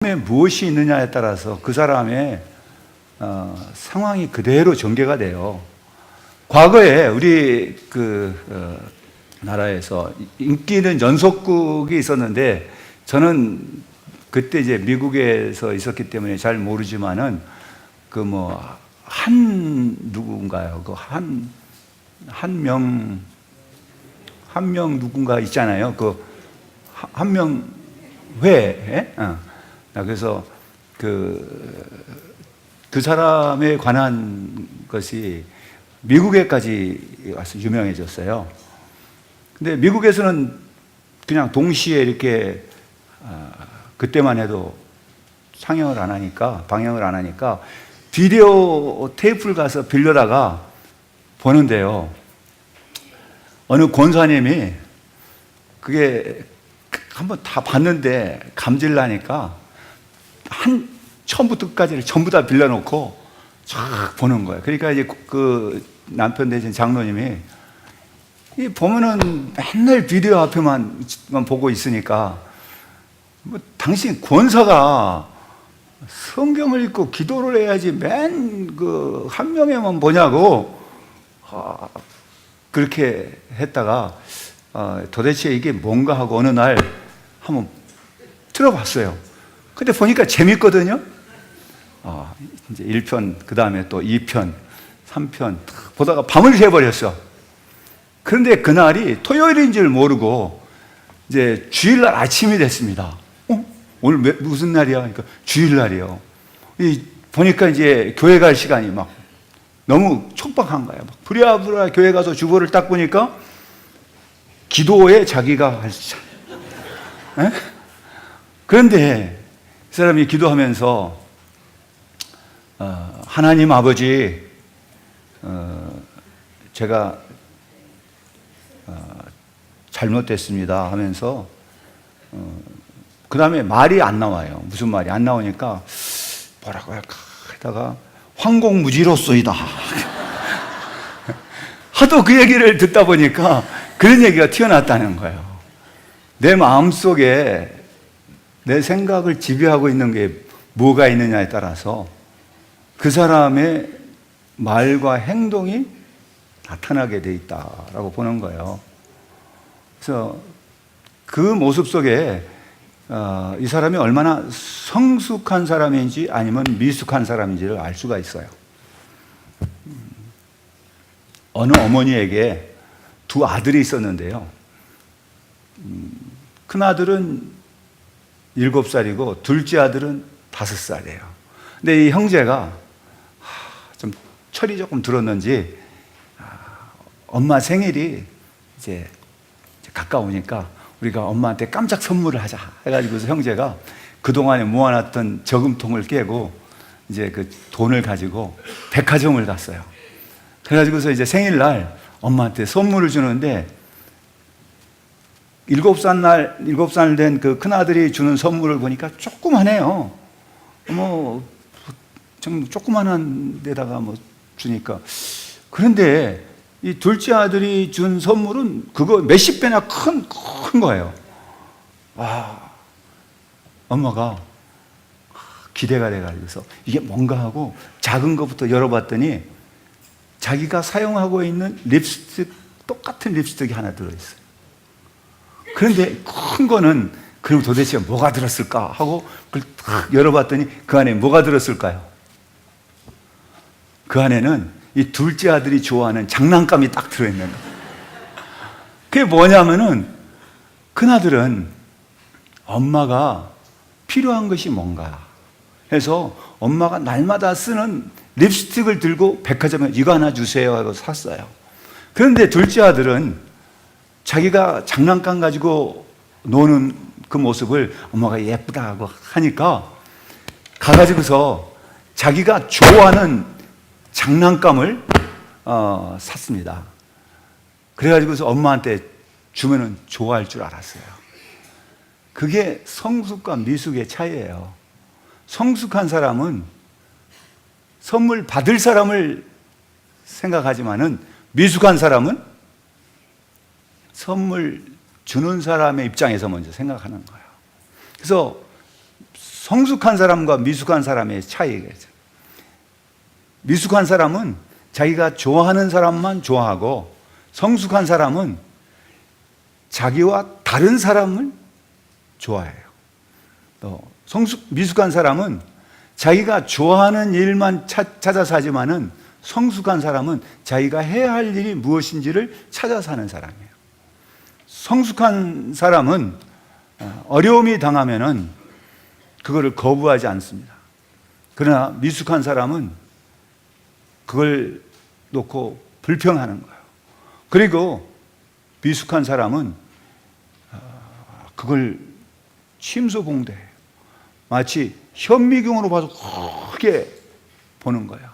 무엇이 있느냐에 따라서 그 사람의 상황이 그대로 전개가 돼요. 과거에 우리 나라에서 인기 있는 연속극이 있었는데, 저는 그때 이제 미국에서 있었기 때문에 잘 모르지만은 누군가요? 한 명 누군가 있잖아요. 한 명 회. 그래서 그 사람에 관한 것이 미국에까지 와서 유명해졌어요. 근데 미국에서는 그냥 동시에 이렇게 그때만 해도 방영을 안 하니까 비디오 테이프를 가서 빌려다가 보는데요. 어느 권사님이 그게 한번 다 봤는데 감질나니까 처음부터 끝까지를 전부 다 빌려놓고 쫙 보는 거예요. 그러니까 이제 그 남편 되신 장로님이 보면은 맨날 비디오 앞에만 보고 있으니까 당신 권사가 성경을 읽고 기도를 해야지 맨 한 명에만 보냐고 그렇게 했다가 도대체 이게 뭔가 하고 어느 날 한번 들어봤어요. 근데 보니까 재밌거든요. 이제 1편, 그 다음에 또 2편, 3편 보다가 밤을 새버렸어. 그런데 그날이 토요일인 줄 모르고 이제 주일날 아침이 됐습니다. 오늘 무슨 날이야? 그러니까 주일날이요. 보니까 이제 교회 갈 시간이 막 너무 촉박한 거예요. 막 부랴부랴 교회 가서 주보를 딱 보니까 기도에 자기가 할 수. 그런데 이 사람이 기도하면서 하나님 아버지, 제가 잘못됐습니다 하면서 그 다음에 말이 안 나와요. 무슨 말이 안 나오니까 뭐라고 할까 하다가 황공무지로소이다. 하도 그 얘기를 듣다 보니까 그런 얘기가 튀어났다는 거예요. 내 마음속에 내 생각을 지배하고 있는 게 뭐가 있느냐에 따라서 그 사람의 말과 행동이 나타나게 돼 있다라고 보는 거예요. 그래서 그 모습 속에 이 사람이 얼마나 성숙한 사람인지 아니면 미숙한 사람인지를 알 수가 있어요. 어느 어머니에게 두 아들이 있었는데요. 큰 아들은 7살이고 둘째 아들은 5살이에요. 근데 이 형제가 좀 철이 조금 들었는지 엄마 생일이 이제 가까우니까 우리가 엄마한테 깜짝 선물을 하자 해가지고서 형제가 그동안에 모아놨던 저금통을 깨고 이제 그 돈을 가지고 백화점을 갔어요. 그래가지고서 이제 생일날 엄마한테 선물을 주는데 7살 된 그 큰아들이 주는 선물을 보니까 조그만해요. 좀 조그만한 데다가 주니까. 그런데 이 둘째 아들이 준 선물은 그거 몇십 배나 큰 거예요. 엄마가 기대가 돼가지고서 이게 뭔가 하고 작은 것부터 열어봤더니 자기가 사용하고 있는 립스틱, 똑같은 립스틱이 하나 들어있어요. 그런데 큰 거는 그럼 도대체 뭐가 들었을까 하고 그걸 딱 열어봤더니 그 안에 뭐가 들었을까요? 그 안에는 이 둘째 아들이 좋아하는 장난감이 딱 들어있는 거예요. 그게 뭐냐면은 큰아들은 엄마가 필요한 것이 뭔가 해서 엄마가 날마다 쓰는 립스틱을 들고 백화점에 이거 하나 주세요 하고 샀어요. 그런데 둘째 아들은 자기가 장난감 가지고 노는 그 모습을 엄마가 예쁘다 하고 하니까 가가지고서 자기가 좋아하는 장난감을 샀습니다. 그래가지고서 엄마한테 주면은 좋아할 줄 알았어요. 그게 성숙과 미숙의 차이예요. 성숙한 사람은 선물 받을 사람을 생각하지만은 미숙한 사람은 선물 주는 사람의 입장에서 먼저 생각하는 거예요. 그래서 성숙한 사람과 미숙한 사람의 차이겠죠. 미숙한 사람은 자기가 좋아하는 사람만 좋아하고, 성숙한 사람은 자기와 다른 사람을 좋아해요. 또 미숙한 사람은 자기가 좋아하는 일만 찾아서 하지만은, 성숙한 사람은 자기가 해야 할 일이 무엇인지를 찾아서 하는 사람이에요. 성숙한 사람은 어려움이 당하면은 그거를 거부하지 않습니다. 그러나 미숙한 사람은 그걸 놓고 불평하는 거예요. 그리고 미숙한 사람은 그걸 침소봉대해요. 마치 현미경으로 봐서 크게 보는 거예요.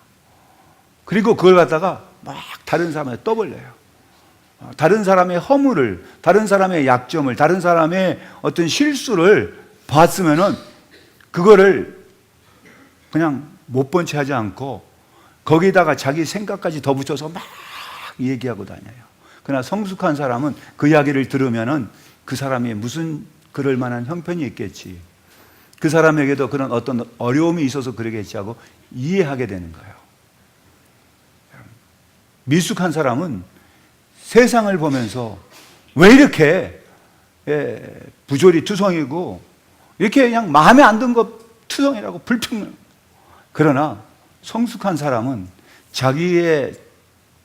그리고 그걸 갖다가 막 다른 사람한테 떠벌려요. 다른 사람의 허물을, 다른 사람의 약점을, 다른 사람의 어떤 실수를 봤으면은 그거를 그냥 못 본 채 하지 않고 거기다가 자기 생각까지 더 붙여서 막 얘기하고 다녀요. 그러나 성숙한 사람은 그 이야기를 들으면은 그 사람이 무슨 그럴 만한 형편이 있겠지, 그 사람에게도 그런 어떤 어려움이 있어서 그러겠지 하고 이해하게 되는 거예요. 미숙한 사람은 세상을 보면서 왜 이렇게 부조리 투성이고 이렇게 그냥 마음에 안 든 것 투성이라고 불평해요. 그러나 성숙한 사람은 자기의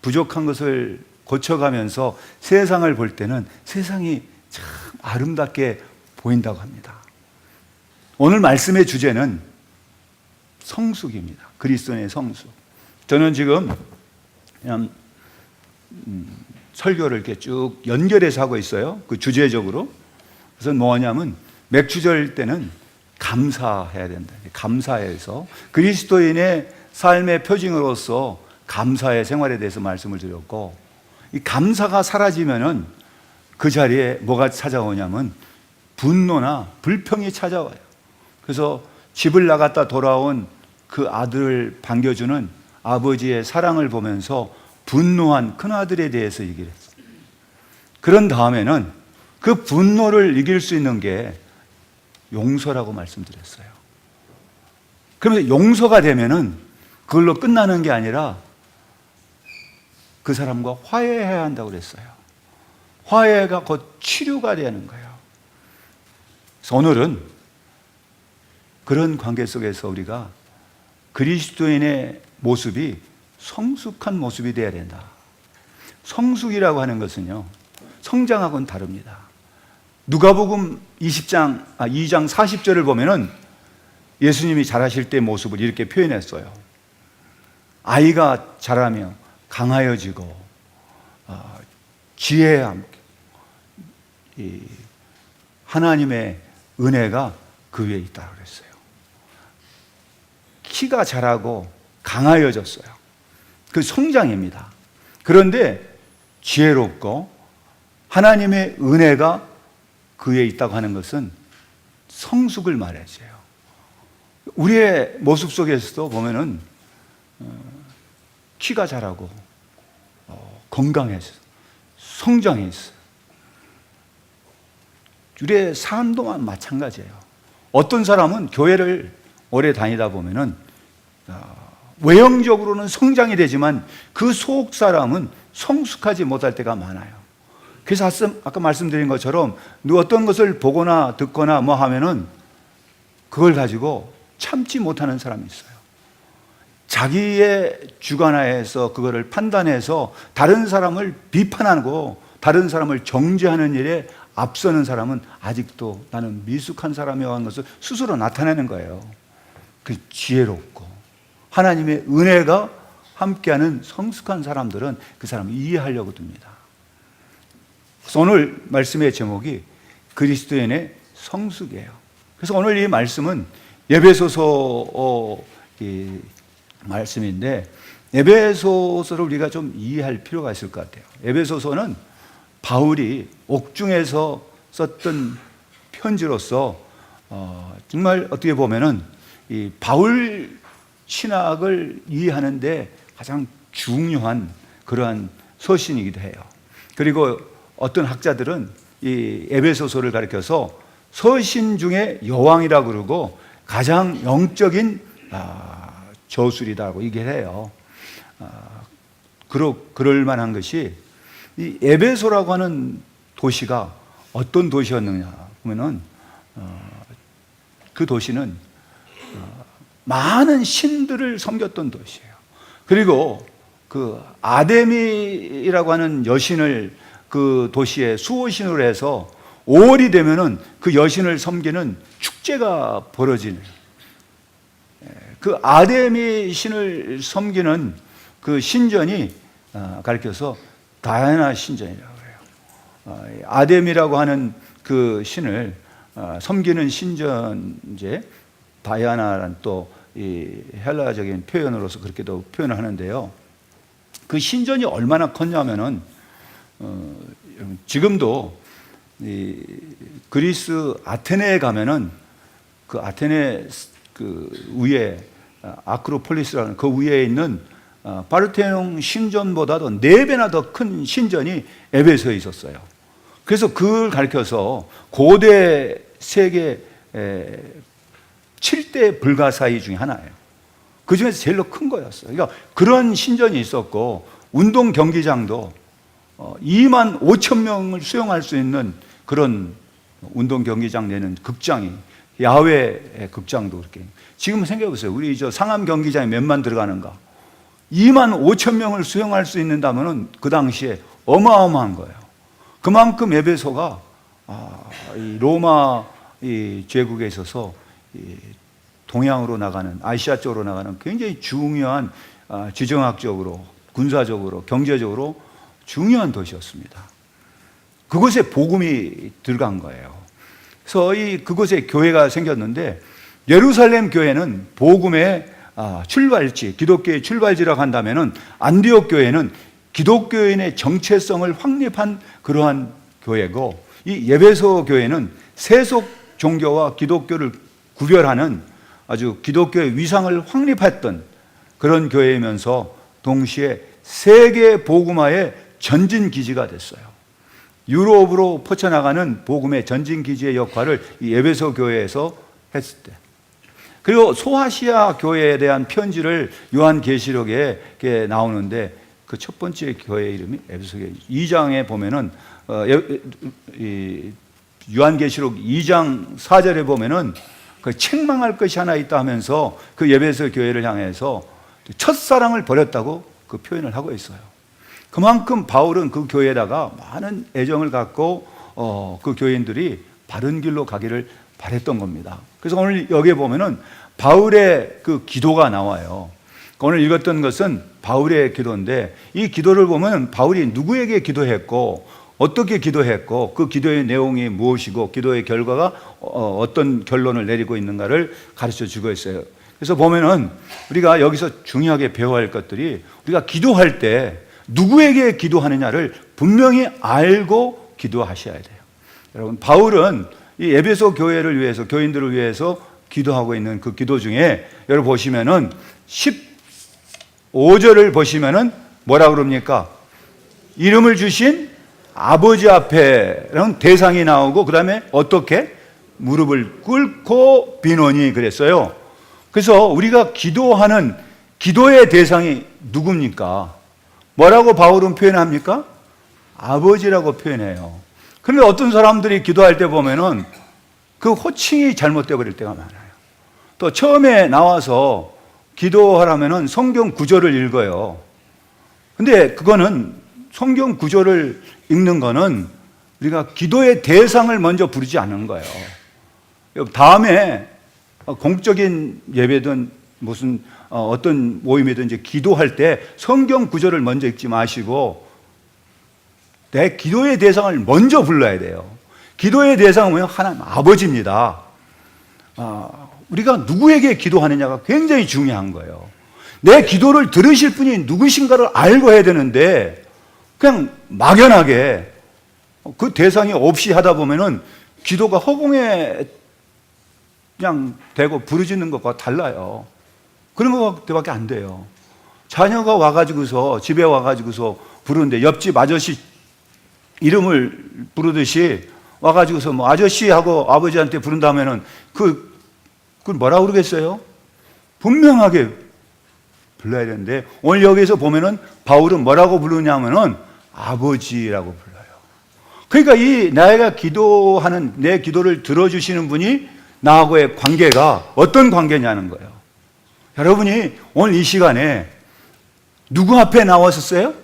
부족한 것을 고쳐가면서 세상을 볼 때는 세상이 참 아름답게 보인다고 합니다. 오늘 말씀의 주제는 성숙입니다. 그리스도인의 성숙. 저는 지금 그냥 설교를 이렇게 쭉 연결해서 하고 있어요. 그 주제적으로. 그래서 뭐냐면 맥주절 때는 감사해야 된다. 감사해서 그리스도인의 삶의 표징으로서 감사의 생활에 대해서 말씀을 드렸고, 이 감사가 사라지면은 그 자리에 뭐가 찾아오냐면 분노나 불평이 찾아와요. 그래서 집을 나갔다 돌아온 그 아들을 반겨주는 아버지의 사랑을 보면서 분노한 큰아들에 대해서 얘기를 했어요. 그런 다음에는 그 분노를 이길 수 있는 게 용서라고 말씀드렸어요. 그러면서 용서가 되면은 그걸로 끝나는 게 아니라 그 사람과 화해해야 한다고 그랬어요. 화해가 곧 치료가 되는 거예요. 그래서 오늘은 그런 관계 속에서 우리가 그리스도인의 모습이 성숙한 모습이 되어야 된다. 성숙이라고 하는 것은요, 성장하고는 다릅니다. 누가복음 2장 40절을 보면은 예수님이 자라실 때 모습을 이렇게 표현했어요. 아이가 자라며 강하여지고 지혜와 함께 하나님의 은혜가 그 위에 있다고 그랬어요. 키가 자라고 강하여졌어요. 그 성장입니다. 그런데 지혜롭고 하나님의 은혜가 그 위에 있다고 하는 것은 성숙을 말해줘요. 우리의 모습 속에서도 보면은 키가 자라고 건강해서 성장했어요. 우리의 삶도 마찬가지예요. 어떤 사람은 교회를 오래 다니다 보면은 외형적으로는 성장이 되지만 그 속 사람은 성숙하지 못할 때가 많아요. 그래서 아까 말씀드린 것처럼 어떤 것을 보거나 듣거나 뭐 하면은 그걸 가지고 참지 못하는 사람이 있어요. 자기의 주관하에서 그거를 판단해서 다른 사람을 비판하고 다른 사람을 정죄하는 일에 앞서는 사람은 아직도 나는 미숙한 사람이라고 하는 것을 스스로 나타내는 거예요. 그 지혜롭고 하나님의 은혜가 함께하는 성숙한 사람들은 그 사람을 이해하려고 듭니다. 그래서 오늘 말씀의 제목이 그리스도인의 성숙이에요. 그래서 오늘 이 말씀은 에베소서 말씀인데, 에베소서를 우리가 좀 이해할 필요가 있을 것 같아요. 에베소서는 바울이 옥중에서 썼던 편지로서 정말 어떻게 보면은 이 바울 신학을 이해하는데 가장 중요한 그러한 서신이기도 해요. 그리고 어떤 학자들은 이 에베소서를 가리켜서 서신 중에 여왕이라고 그러고 가장 영적인 저술이라고 얘기를 해요. 그럴 만한 것이 이 에베소라고 하는 도시가 어떤 도시였느냐 보면은 그 도시는 많은 신들을 섬겼던 도시예요. 그리고 그 아데미라고 하는 여신을 그 도시의 수호신으로 해서 5월이 되면은 그 여신을 섬기는 축제가 벌어지는, 그 아데미 신을 섬기는 그 신전이 가르쳐서 다이아나 신전이라고 해요. 아데미라고 하는 그 신을 섬기는 신전제 다이아나라는 또 이 헬라적인 표현으로서 그렇게도 표현을 하는데요. 그 신전이 얼마나 컸냐면은 지금도 이 그리스 아테네에 가면은 그 아테네 그 위에 아크로폴리스라는 그 위에 있는 파르테논 신전보다도 4배나 더 큰 신전이 에베소에 있었어요. 그래서 그걸 가리켜서 고대 세계 7대 불가사의 중에 하나예요. 그 중에서 제일 큰 거였어요. 그러니까 그런 신전이 있었고, 운동 경기장도 2만 5천 명을 수용할 수 있는 그런 운동 경기장 내는 극장이, 야외 극장도 그렇게. 지금 생각해 보세요. 우리 저 상암 경기장에 몇만 들어가는가? 2만 5천 명을 수용할 수 있는다면은 그 당시에 어마어마한 거예요. 그만큼 에베소가 이 로마 이 제국에 있어서 이 동양으로 나가는, 아시아 쪽으로 나가는 굉장히 중요한 지정학적으로, 군사적으로, 경제적으로 중요한 도시였습니다. 그곳에 복음이 들어간 거예요. 그래서 그곳에 교회가 생겼는데, 예루살렘 교회는 복음의 출발지, 기독교의 출발지라고 한다면은 안디옥 교회는 기독교인의 정체성을 확립한 그러한 교회고, 이 에베소 교회는 세속 종교와 기독교를 구별하는 아주 기독교의 위상을 확립했던 그런 교회이면서 동시에 세계 복음화의 전진 기지가 됐어요. 유럽으로 퍼져나가는 복음의 전진 기지의 역할을 이 에베소 교회에서 했을 때, 그리고 소아시아 교회에 대한 편지를 요한계시록에 나오는데 그 첫 번째 교회 이름이 에베소 교회. 2장에 보면은 요한계시록 2장 4절에 보면은 그 책망할 것이 하나 있다 하면서 그 에베소 교회를 향해서 첫사랑을 버렸다고 그 표현을 하고 있어요. 그만큼 바울은 그 교회에다가 많은 애정을 갖고 그 교인들이 바른 길로 가기를 바랬던 겁니다. 그래서 오늘 여기에 보면은 바울의 그 기도가 나와요. 오늘 읽었던 것은 바울의 기도인데, 이 기도를 보면 바울이 누구에게 기도했고 어떻게 기도했고 그 기도의 내용이 무엇이고 기도의 결과가 어떤 결론을 내리고 있는가를 가르쳐 주고 있어요. 그래서 보면은 우리가 여기서 중요하게 배워야 할 것들이, 우리가 기도할 때 누구에게 기도하느냐를 분명히 알고 기도하셔야 돼요. 여러분, 바울은 이 에베소 교회를 위해서, 교인들을 위해서 기도하고 있는 그 기도 중에 여러분 보시면은 15절을 보시면은 뭐라 그럽니까? 이름을 주신 아버지 앞에는 대상이 나오고, 그 다음에 어떻게? 무릎을 꿇고 비노니 그랬어요. 그래서 우리가 기도하는 기도의 대상이 누굽니까? 뭐라고 바울은 표현합니까? 아버지라고 표현해요. 그런데 어떤 사람들이 기도할 때 보면은 그 호칭이 잘못되어 버릴 때가 많아요. 또 처음에 나와서 기도하라면은 성경 구절을 읽어요. 근데 그거는 성경 구절을 읽는 거는 우리가 기도의 대상을 먼저 부르지 않은 거예요. 다음에 공적인 예배든 무슨 어떤 모임이든 이제 기도할 때 성경 구절을 먼저 읽지 마시고 내 기도의 대상을 먼저 불러야 돼요. 기도의 대상은 뭐예요? 하나님 아버지입니다. 우리가 누구에게 기도하느냐가 굉장히 중요한 거예요. 내 기도를 들으실 분이 누구신가를 알고 해야 되는데 그냥 막연하게 그 대상이 없이 하다 보면은 기도가 허공에 그냥 대고 부르짖는 것과 달라요. 그런 것밖에 안 돼요. 자녀가 와가지고서 집에 와가지고서 부르는데 옆집 아저씨 이름을 부르듯이 와가지고서 뭐 아저씨하고 아버지한테 부른다면은 그 그걸 뭐라고 그러겠어요? 분명하게 불러야 되는데, 오늘 여기서 보면은 바울은 뭐라고 부르냐면은 아버지라고 불러요. 그러니까 이 내가 기도하는 내 기도를 들어주시는 분이 나하고의 관계가 어떤 관계냐는 거예요. 여러분이 오늘 이 시간에 누구 앞에 나왔었어요?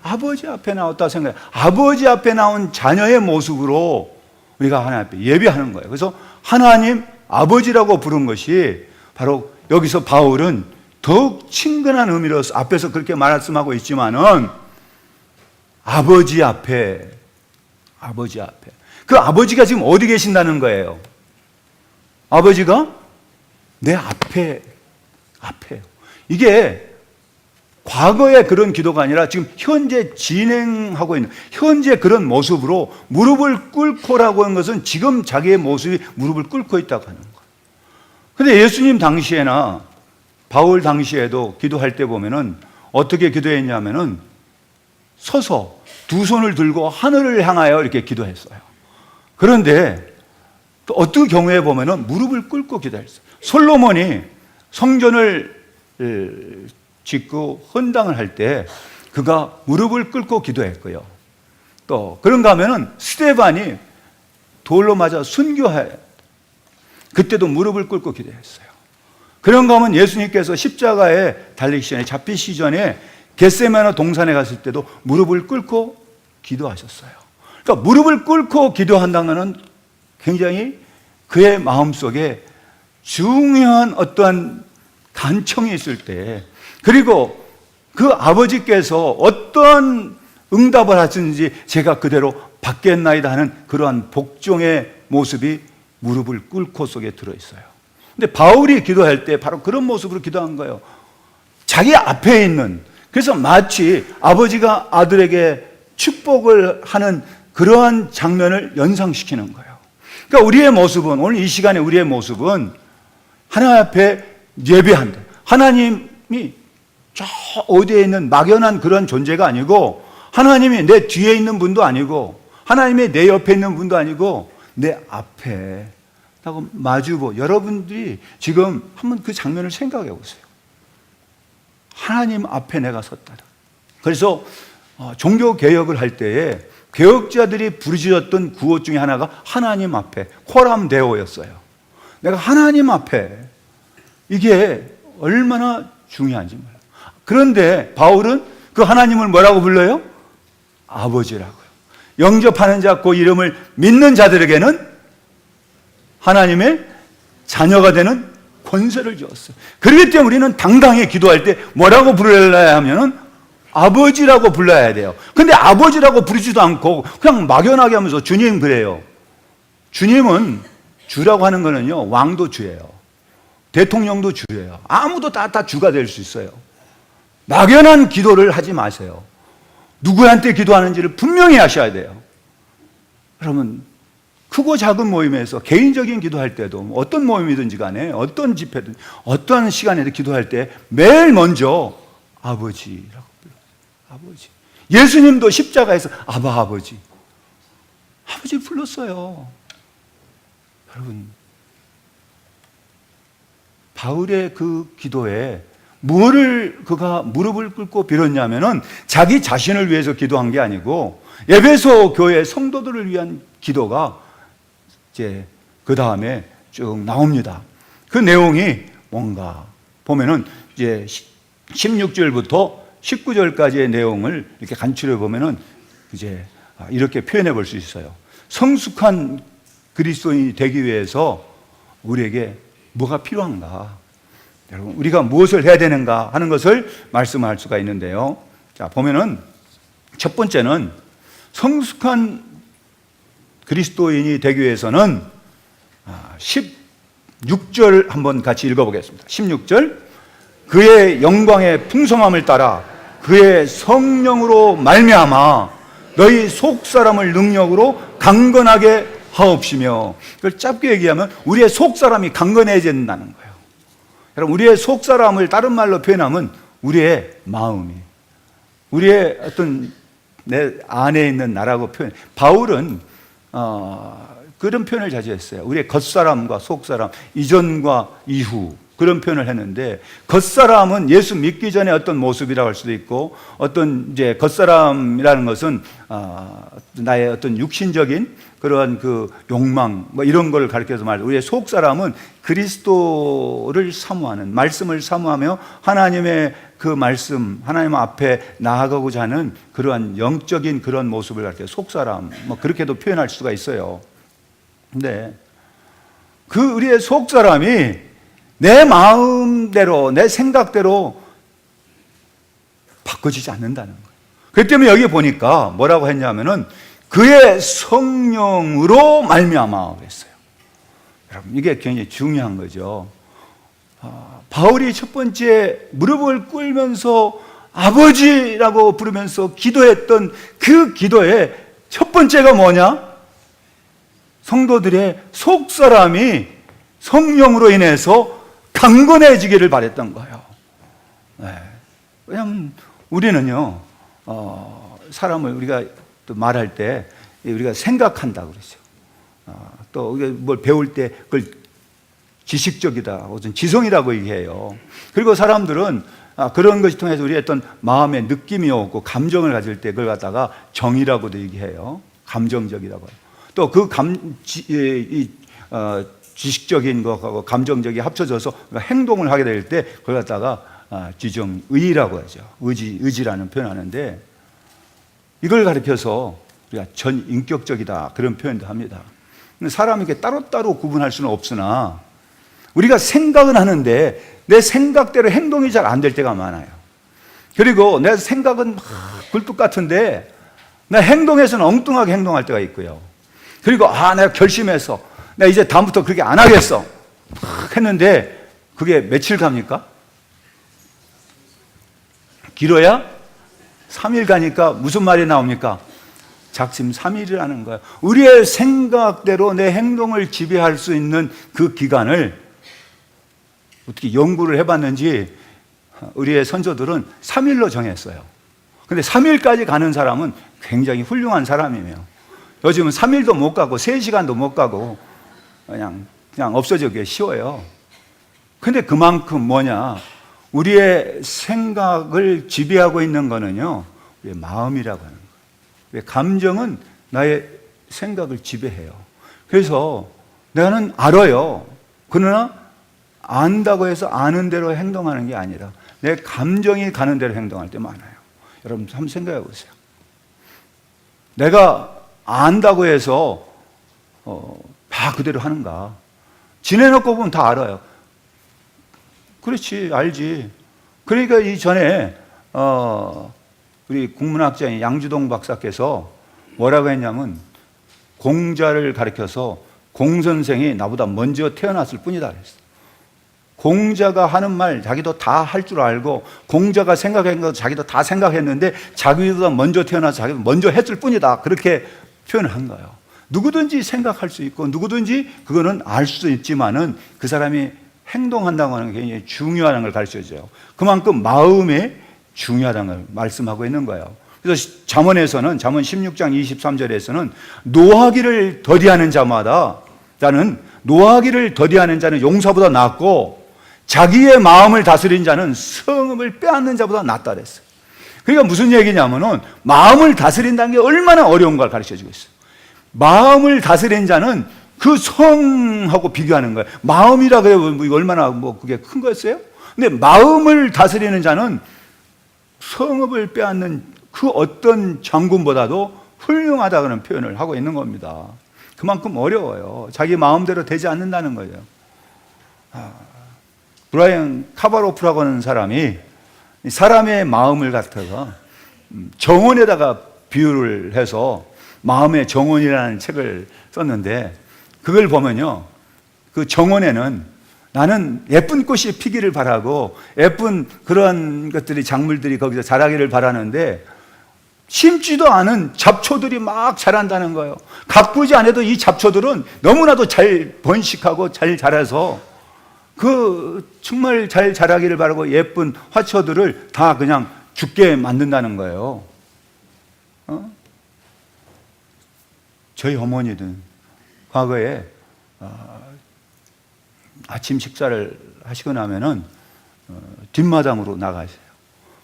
아버지 앞에 나왔다 생각해요. 아버지 앞에 나온 자녀의 모습으로 우리가 하나님 앞에 예배하는 거예요. 그래서 하나님 아버지라고 부른 것이 바로 여기서 바울은 더욱 친근한 의미로서 앞에서 그렇게 말씀하고 있지만은 아버지 앞에 그 아버지가 지금 어디 계신다는 거예요? 아버지가 내 앞에요. 이게 과거의 그런 기도가 아니라 지금 현재 진행하고 있는 현재 그런 모습으로 무릎을 꿇고라고 하는 것은 지금 자기의 모습이 무릎을 꿇고 있다고 하는 거예요. 그런데 예수님 당시에나 바울 당시에도 기도할 때 보면은 어떻게 기도했냐면은 서서 두 손을 들고 하늘을 향하여 이렇게 기도했어요. 그런데 또 어떤 경우에 보면은 무릎을 꿇고 기도했어요. 솔로몬이 성전을 짓고 헌당을 할 때 그가 무릎을 꿇고 기도했고요. 또 그런가 하면은 스데반이 돌로 맞아 순교해 그때도 무릎을 꿇고 기도했어요. 그런가 하면 예수님께서 십자가에 달리기 전에 잡히시기 전에 겟세마네 동산에 갔을 때도 무릎을 꿇고 기도하셨어요. 그러니까 무릎을 꿇고 기도한다는 것은 굉장히 그의 마음속에 중요한 어떠한 간청이 있을 때, 그리고 그 아버지께서 어떤 응답을 하시는지 제가 그대로 받겠나이다 하는 그러한 복종의 모습이 무릎을 꿇고 속에 들어있어요. 근데 바울이 기도할 때 바로 그런 모습으로 기도한 거예요. 자기 앞에 있는, 그래서 마치 아버지가 아들에게 축복을 하는 그러한 장면을 연상시키는 거예요. 그러니까 우리의 모습은, 오늘 이 시간에 우리의 모습은 하나님 앞에 예배한다. 하나님이 저 어디에 있는 막연한 그런 존재가 아니고, 하나님이 내 뒤에 있는 분도 아니고, 하나님이 내 옆에 있는 분도 아니고, 내 앞에 하고 마주보. 여러분들이 지금 한번 그 장면을 생각해 보세요. 하나님 앞에 내가 섰다. 그래서 종교 개혁을 할 때에 개혁자들이 부르짖었던 구호 중에 하나가 하나님 앞에, 코람 데오였어요. 내가 하나님 앞에, 이게 얼마나 중요한지 몰라요. 그런데 바울은 그 하나님을 뭐라고 불러요? 아버지라고요. 영접하는 자, 그 이름을 믿는 자들에게는 하나님의 자녀가 되는 권세를 주었어요. 그렇기 때문에 우리는 당당히 기도할 때 뭐라고 불러야 하면은 아버지라고 불러야 돼요. 근데 아버지라고 부르지도 않고 그냥 막연하게 하면서 주님 그래요. 주님은 주라고 하는 거는요, 왕도 주예요. 대통령도 주예요. 아무도 다 주가 될 수 있어요. 막연한 기도를 하지 마세요. 누구한테 기도하는지를 분명히 하셔야 돼요. 여러분, 크고 작은 모임에서 개인적인 기도할 때도 어떤 모임이든지 간에 어떤 집회든 어떤 시간에도 기도할 때 매일 먼저 아버지라고 불러요. 아버지. 예수님도 십자가에서 아버지 불렀어요. 여러분, 바울의 그 기도에 뭐를 그가 무릎을 꿇고 빌었냐면은 자기 자신을 위해서 기도한 게 아니고 에베소 교회 성도들을 위한 기도가 이제 그 다음에 쭉 나옵니다. 그 내용이 뭔가 보면은 이제 16절부터 19절까지의 내용을 이렇게 간추려 보면은 이제 이렇게 표현해 볼 수 있어요. 성숙한 그리스도인이 되기 위해서 우리에게 뭐가 필요한가? 여러분, 우리가 무엇을 해야 되는가 하는 것을 말씀할 수가 있는데요. 자, 보면은 첫 번째는 성숙한 그리스도인이 되기 위해서는 16절 한번 같이 읽어보겠습니다. 16절. 그의 영광의 풍성함을 따라 그의 성령으로 말미암아 너희 속사람을 능력으로 강건하게 하옵시며. 그걸 짧게 얘기하면 우리의 속사람이 강건해진다는 거예요. 여러분, 우리의 속사람을 다른 말로 표현하면 우리의 마음이, 우리의 어떤 내 안에 있는 나라고 표현. 바울은 그 그런 표현을 자주 했어요. 우리의 겉사람과 속사람, 이전과 이후, 그런 표현을 했는데, 겉사람은 예수 믿기 전에 어떤 모습이라고 할 수도 있고, 어떤 이제 겉사람이라는 것은 나의 어떤 육신적인 그러한 그 욕망 뭐 이런 걸 가리켜서 말해요. 우리의 속사람은 그리스도를 사모하는, 말씀을 사모하며 하나님의 그 말씀, 하나님 앞에 나아가고자 하는 그러한 영적인 그런 모습을 가리켜 속사람, 뭐 그렇게도 표현할 수가 있어요. 근데 그 우리의 속사람이 내 마음대로, 내 생각대로 바꿔지지 않는다는 거예요. 그렇기 때문에 여기 보니까 뭐라고 했냐면은 그의 성령으로 말미암아 그랬어요. 여러분, 이게 굉장히 중요한 거죠. 바울이 첫 번째 무릎을 꿇으면서 아버지라고 부르면서 기도했던 그 기도의 첫 번째가 뭐냐? 성도들의 속사람이 성령으로 인해서 강건해지기를 바랬던 거예요. 네. 왜냐하면 우리는요, 사람을 우리가 또 말할 때 우리가 생각한다 그러죠. 또 우리가 뭘 배울 때 그걸 지식적이다, 지성이라고 얘기해요. 그리고 사람들은 그런 것이 통해서 우리의 어떤 마음의 느낌이 오고 감정을 가질 때 그걸 갖다가 정이라고도 얘기해요. 감정적이라고 해요. 또 그 지식적인 것하고 감정적이 합쳐져서 행동을 하게 될 때 그걸 갖다가 지정의라고 하죠. 의지라는 표현하는데, 이걸 가리켜서 우리가 전인격적이다 그런 표현도 합니다. 사람에게 따로따로 구분할 수는 없으나 우리가 생각은 하는데 내 생각대로 행동이 잘 안 될 때가 많아요. 그리고 내 생각은 막 굴뚝 같은데 내 행동에서는 엉뚱하게 행동할 때가 있고요. 그리고 내가 결심해서 내가 이제 다음부터 그렇게 안 하겠어 했는데 그게 며칠 갑니까? 길어야 3일 가니까 무슨 말이 나옵니까? 작심삼일이라는 거예요. 우리의 생각대로 내 행동을 지배할 수 있는 그 기간을 어떻게 연구를 해봤는지 우리의 선조들은 3일로 정했어요. 근데 3일까지 가는 사람은 굉장히 훌륭한 사람이에요. 요즘은 3일도 못 가고 3시간도 못 가고 그냥 없어지기 쉬워요. 근데 그만큼 뭐냐? 우리의 생각을 지배하고 있는 거는요, 우리의 마음이라고 하는 거예요. 우리의 감정은 나의 생각을 지배해요. 그래서 나는 알아요. 그러나 안다고 해서 아는 대로 행동하는 게 아니라 내 감정이 가는 대로 행동할 때 많아요. 여러분 한번 생각해 보세요. 내가 안다고 해서 다 그대로 하는가? 지내놓고 보면 다 알아요. 그렇지, 알지. 그러니까 이전에 우리 국문학자인 양주동 박사께서 뭐라고 했냐면 공자를 가리켜서 공선생이 나보다 먼저 태어났을 뿐이다 그랬어요. 공자가 하는 말 자기도 다 할 줄 알고 공자가 생각한 거 자기도 다 생각했는데 자기보다 먼저 태어나서 자기도 먼저 했을 뿐이다, 그렇게 표현을 한 거예요. 누구든지 생각할 수 있고 누구든지 그거는 알 수 있지만은 그 사람이 행동한다고 하는 게 굉장히 중요하다는 걸 가르쳐줘요. 그만큼 마음이 중요하다는 걸 말씀하고 있는 거예요. 그래서 잠언에서는, 잠언 16장 23절에서는 노하기를 더디하는 자마다, 노하기를 더디하는 자는 용사보다 낫고 자기의 마음을 다스린 자는 성읍을 빼앗는 자보다 낫다 그랬어요. 그러니까 무슨 얘기냐면은 마음을 다스린다는 게 얼마나 어려운 걸 가르쳐주고 있어요. 마음을 다스린 자는 그 성하고 비교하는 거예요. 마음이라 그래 뭐 얼마나 그게 큰 거였어요? 근데 마음을 다스리는 자는 성읍을 빼앗는 그 어떤 장군보다도 훌륭하다는 표현을 하고 있는 겁니다. 그만큼 어려워요. 자기 마음대로 되지 않는다는 거죠. 브라이언 카바로프라고 하는 사람이 사람의 마음을 갖다가 정원에다가 비유를 해서 마음의 정원이라는 책을 썼는데, 그걸 보면요, 그 정원에는 나는 예쁜 꽃이 피기를 바라고 예쁜 그런 것들이, 작물들이 거기서 자라기를 바라는데 심지도 않은 잡초들이 막 자란다는 거예요. 가꾸지 않아도 이 잡초들은 너무나도 잘 번식하고 잘 자라서 그 정말 잘 자라기를 바라고 예쁜 화초들을 다 그냥 죽게 만든다는 거예요. 저희 어머니는 과거에 아침 식사를 하시고 나면은 뒷마당으로 나가세요.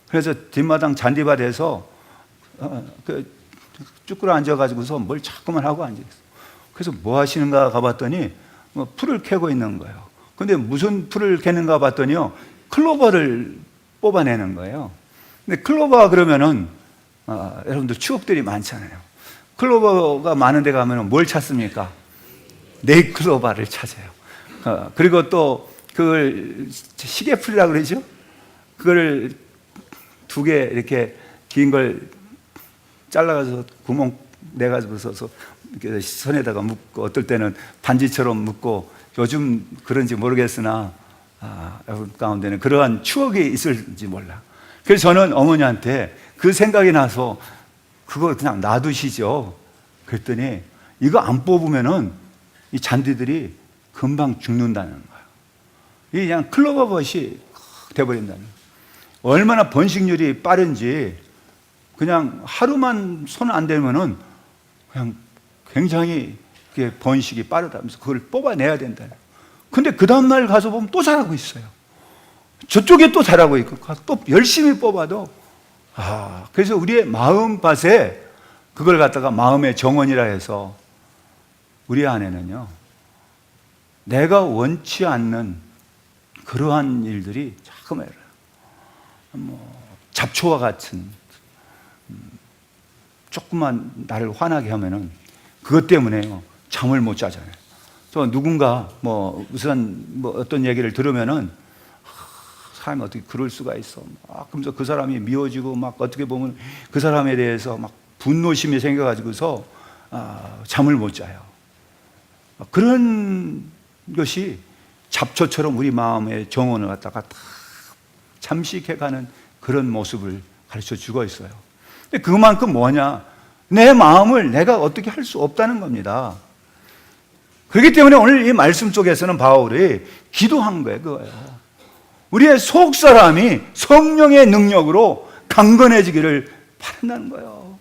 그래서 뒷마당 잔디밭에서 쭈그러 앉아가지고서 뭘 자꾸만 하고 앉아있어요. 그래서 뭐 하시는가 가봤더니 풀을 캐고 있는 거예요. 근데 무슨 풀을 캐는가 봤더니요, 클로버를 뽑아내는 거예요. 근데 클로버 그러면은 여러분들 추억들이 많잖아요. 클로버가 많은 데 가면 뭘 찾습니까? 네잎클로버를 찾아요. 그리고 또 그걸 시계풀이라고 그러죠? 그걸 2개 이렇게 긴 걸 잘라가지고 구멍 내가지고서 손에다가 묶고, 어떨 때는 반지처럼 묶고, 요즘 그런지 모르겠으나 여러분 가운데는 그러한 추억이 있을지 몰라. 그래서 저는 어머니한테 그 생각이 나서 그거 그냥 놔두시죠. 그랬더니 이거 안 뽑으면은 이 잔디들이 금방 죽는다는 거예요. 이게 그냥 클로버벗이 돼버린다는 거예요. 얼마나 번식률이 빠른지, 그냥 하루만 손 안 대면은 그냥 굉장히 번식이 빠르다면서 그걸 뽑아내야 된다. 근데 그 다음날 가서 보면 또 자라고 있어요. 저쪽에 또 자라고 있고, 또 열심히 뽑아도. 그래서 우리의 마음밭에 그걸 갖다가 마음의 정원이라 해서 우리 안에는요, 내가 원치 않는 그러한 일들이 자꾸만 일어나요. 잡초와 같은, 조금만 나를 화나게 하면은 그것 때문에요, 잠을 못 자잖아요. 또 누군가 우선 어떤 얘기를 들으면은 사람이 어떻게 그럴 수가 있어. 그러면서 그 사람이 미워지고, 어떻게 보면 그 사람에 대해서 분노심이 생겨가지고서 잠을 못 자요. 그런 것이 잡초처럼 우리 마음의 정원을 갖다가 다 잠식해가는 그런 모습을 가르쳐 주고 있어요. 근데 그만큼 뭐냐? 내 마음을 내가 어떻게 할 수 없다는 겁니다. 그렇기 때문에 오늘 이 말씀 속에서는 바울이 기도한 거예요. 그거예요. 우리의 속 사람이 성령의 능력으로 강건해지기를 바란다는 거예요.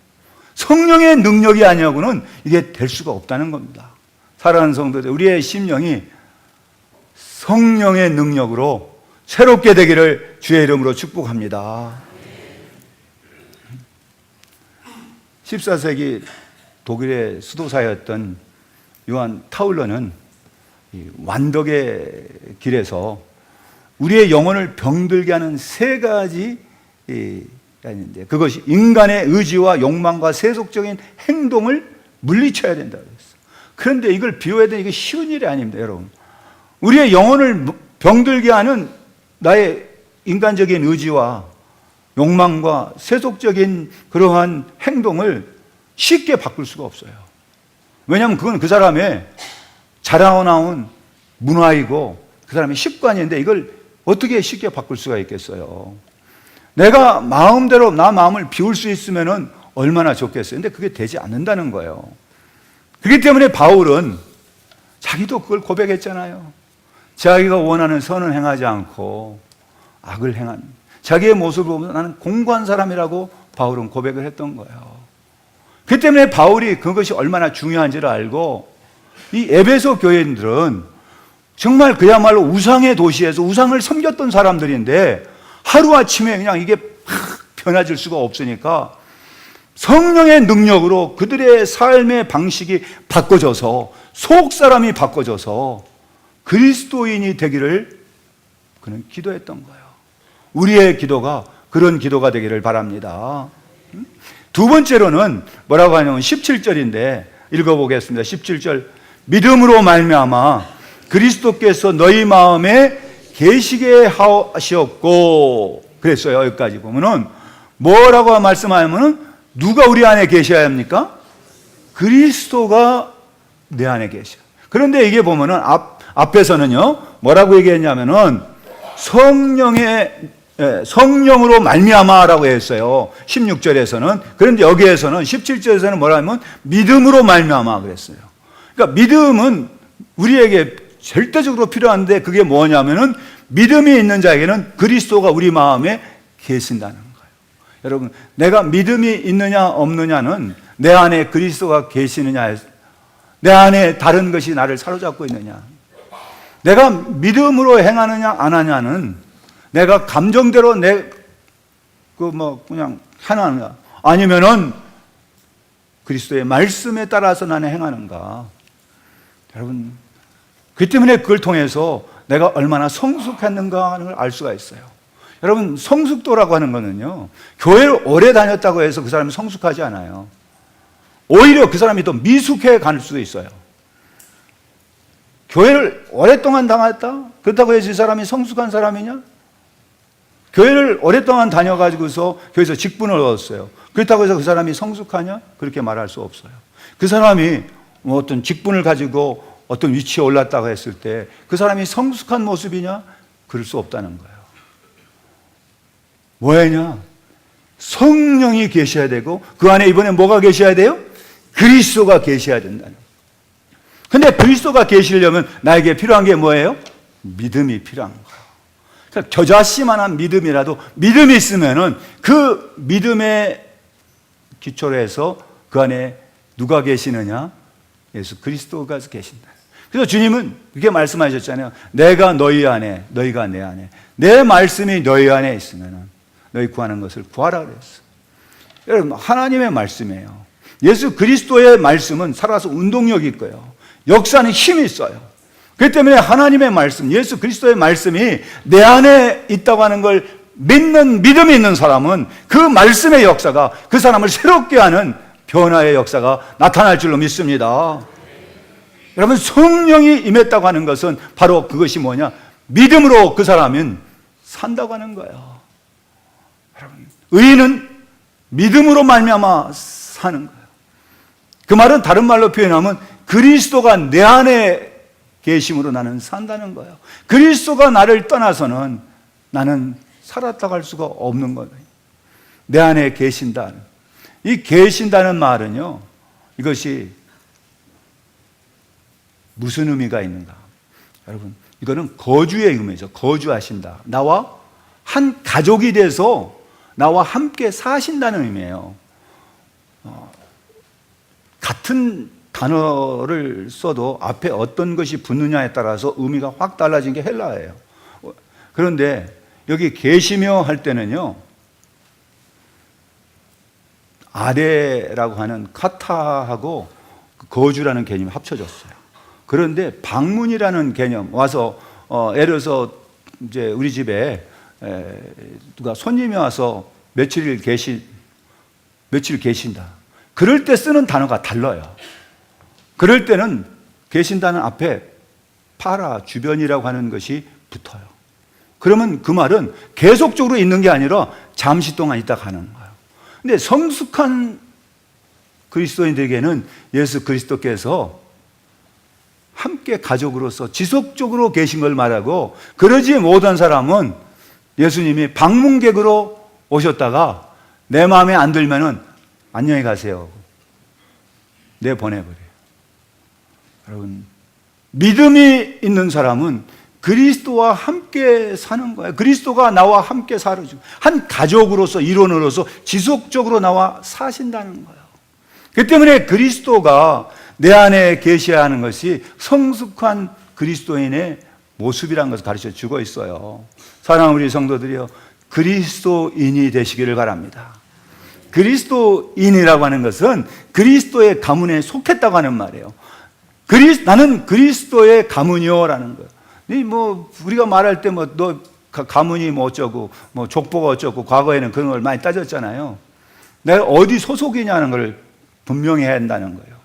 성령의 능력이 아니하고는 이게 될 수가 없다는 겁니다. 사랑하는 성도들, 우리의 심령이 성령의 능력으로 새롭게 되기를 주의 이름으로 축복합니다. 14세기 독일의 수도사였던 요한 타울러는 완덕의 길에서 우리의 영혼을 병들게 하는 3가지, 그것이 인간의 의지와 욕망과 세속적인 행동을 물리쳐야 된다고 했어요. 그런데 이걸 비워야 되는 이게 쉬운 일이 아닙니다, 여러분. 우리의 영혼을 병들게 하는 나의 인간적인 의지와 욕망과 세속적인 그러한 행동을 쉽게 바꿀 수가 없어요. 왜냐하면 그건 그 사람의 자라나온 문화이고 그 사람의 습관인데 이걸 어떻게 쉽게 바꿀 수가 있겠어요? 내가 마음대로 나 마음을 비울 수 있으면 얼마나 좋겠어요. 근데 그게 되지 않는다는 거예요. 그렇기 때문에 바울은 자기도 그걸 고백했잖아요. 자기가 원하는 선은 행하지 않고 악을 행한, 자기의 모습을 보면서 나는 공고한 사람이라고 바울은 고백을 했던 거예요. 그렇기 때문에 바울이 그것이 얼마나 중요한지를 알고 이 에베소 교인들은 정말 그야말로 우상의 도시에서 우상을 섬겼던 사람들인데 하루아침에 그냥 이게 변화질 수가 없으니까 성령의 능력으로 그들의 삶의 방식이 바꿔져서 속 사람이 바꿔져서 그리스도인이 되기를 그는 기도했던 거예요. 우리의 기도가 그런 기도가 되기를 바랍니다. 2번째로는 뭐라고 하냐면 17절인데 읽어보겠습니다. 17절, 믿음으로 말미암아 그리스도께서 너희 마음에 계시게 하시었고, 그랬어요. 여기까지 보면은 뭐라고 말씀하냐면은 누가 우리 안에 계셔야 합니까? 그리스도가 내 안에 계셔. 그런데 이게 보면은 앞에서는요 뭐라고 얘기했냐면은 성령으로 말미암아라고 했어요. 16절에서는. 그런데 여기에서는 17절에서는 뭐라면 믿음으로 말미암아 그랬어요. 그러니까 믿음은 우리에게 절대적으로 필요한데 그게 뭐냐면은 믿음이 있는 자에게는 그리스도가 우리 마음에 계신다는 거예요. 여러분, 내가 믿음이 있느냐 없느냐는 내 안에 그리스도가 계시느냐 내 안에 다른 것이 나를 사로잡고 있느냐? 내가 믿음으로 행하느냐 안 하냐는 내가 감정대로 그냥 행하느냐, 아니면은 그리스도의 말씀에 따라서 나는 행하는가? 여러분, 그 때문에 그걸 통해서 내가 얼마나 성숙했는가 하는 걸 알 수가 있어요. 여러분, 성숙도라고 하는 거는요, 교회를 오래 다녔다고 해서 그 사람이 성숙하지 않아요. 오히려 그 사람이 더 미숙해 갈 수도 있어요. 교회를 오랫동안 다녔다? 그렇다고 해서 이 사람이 성숙한 사람이냐? 교회를 오랫동안 다녀가지고서 교회에서 직분을 얻었어요. 그렇다고 해서 그 사람이 성숙하냐? 그렇게 말할 수 없어요. 그 사람이 어떤 직분을 가지고 어떤 위치에 올랐다고 했을 때 그 사람이 성숙한 모습이냐? 그럴 수 없다는 거예요. 뭐냐? 성령이 계셔야 되고 그 안에 이번에 뭐가 계셔야 돼요? 그리스도가 계셔야 된다는 거예요. 근데 그리스도가 계시려면 나에게 필요한 게 뭐예요? 믿음이 필요한 거예요. 그러니까 겨자씨만한 믿음이라도 믿음이 있으면은 그 믿음의 기초로 해서 그 안에 누가 계시느냐? 예수 그리스도가 계신다. 그래서 주님은 그렇게 말씀하셨잖아요. 내가 너희 안에, 너희가 내 안에, 내 말씀이 너희 안에 있으면은 너희 구하는 것을 구하라 그랬어. 여러분, 하나님의 말씀이에요. 예수 그리스도의 말씀은 살아서 운동력이 있고요, 역사는 힘이 있어요. 그렇기 때문에 하나님의 말씀, 예수 그리스도의 말씀이 내 안에 있다고 하는 걸 믿는 믿음이 있는 사람은 그 말씀의 역사가 그 사람을 새롭게 하는 변화의 역사가 나타날 줄로 믿습니다. 여러분, 성령이 임했다고 하는 것은 바로 그것이 뭐냐? 믿음으로 그 사람은 산다고 하는 거예요. 여러분, 의인은 믿음으로 말미암아 사는 거예요. 그 말은 다른 말로 표현하면 그리스도가 내 안에 계심으로 나는 산다는 거예요. 그리스도가 나를 떠나서는 나는 살았다고 할 수가 없는 거예요. 내 안에 계신다는, 이 계신다는 말은요, 이것이 무슨 의미가 있는가? 여러분, 이거는 거주의 의미죠. 거주하신다. 나와 한 가족이 돼서 나와 함께 사신다는 의미예요. 같은 단어를 써도 앞에 어떤 것이 붙느냐에 따라서 의미가 확 달라진 게 헬라어예요. 그런데 여기 계시며 할 때는요, 아레라고 하는 카타하고 거주라는 개념이 합쳐졌어요. 그런데 방문이라는 개념, 와서 예를 들어서 이제 우리 집에 누가 손님이 와서 며칠 계신다. 그럴 때 쓰는 단어가 달라요. 그럴 때는 계신다는 앞에 파라, 주변이라고 하는 것이 붙어요. 그러면 그 말은 계속적으로 있는 게 아니라 잠시 동안 있다 가는 거예요. 근데 성숙한 그리스도인들에게는 예수 그리스도께서 함께 가족으로서 지속적으로 계신 걸 말하고, 그러지 못한 사람은 예수님이 방문객으로 오셨다가 내 마음에 안 들면은 안녕히 가세요, 내보내버려요. 여러분, 믿음이 있는 사람은 그리스도와 함께 사는 거예요. 그리스도가 나와 함께 살아주고 한 가족으로서, 일원으로서 지속적으로 나와 사신다는 거예요. 그 때문에 그리스도가 내 안에 계셔야 하는 것이 성숙한 그리스도인의 모습이라는 것을 가르쳐 주고 있어요. 사랑하는 우리 성도들이요, 그리스도인이 되시기를 바랍니다. 그리스도인이라고 하는 것은 그리스도의 가문에 속했다고 하는 말이에요. 나는 그리스도의 가문이요라는 거예요. 뭐 우리가 말할 때 너 가문이 뭐 어쩌고, 뭐 족보가 어쩌고, 과거에는 그런 걸 많이 따졌잖아요. 내가 어디 소속이냐는 걸 분명히 해야 한다는 거예요.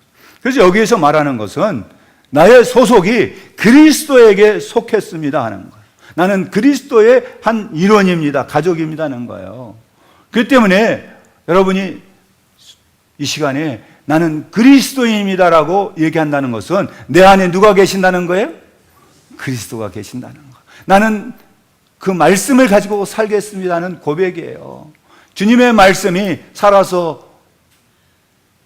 그래서 여기에서 말하는 것은 나의 소속이 그리스도에게 속했습니다 하는 거예요. 나는 그리스도의 한 일원입니다, 가족입니다 하는 거예요. 그렇기 때문에 여러분이 이 시간에 나는 그리스도인입니다라고 얘기한다는 것은 내 안에 누가 계신다는 거예요? 그리스도가 계신다는 거예요. 나는 그 말씀을 가지고 살겠습니다는 고백이에요. 주님의 말씀이 살아서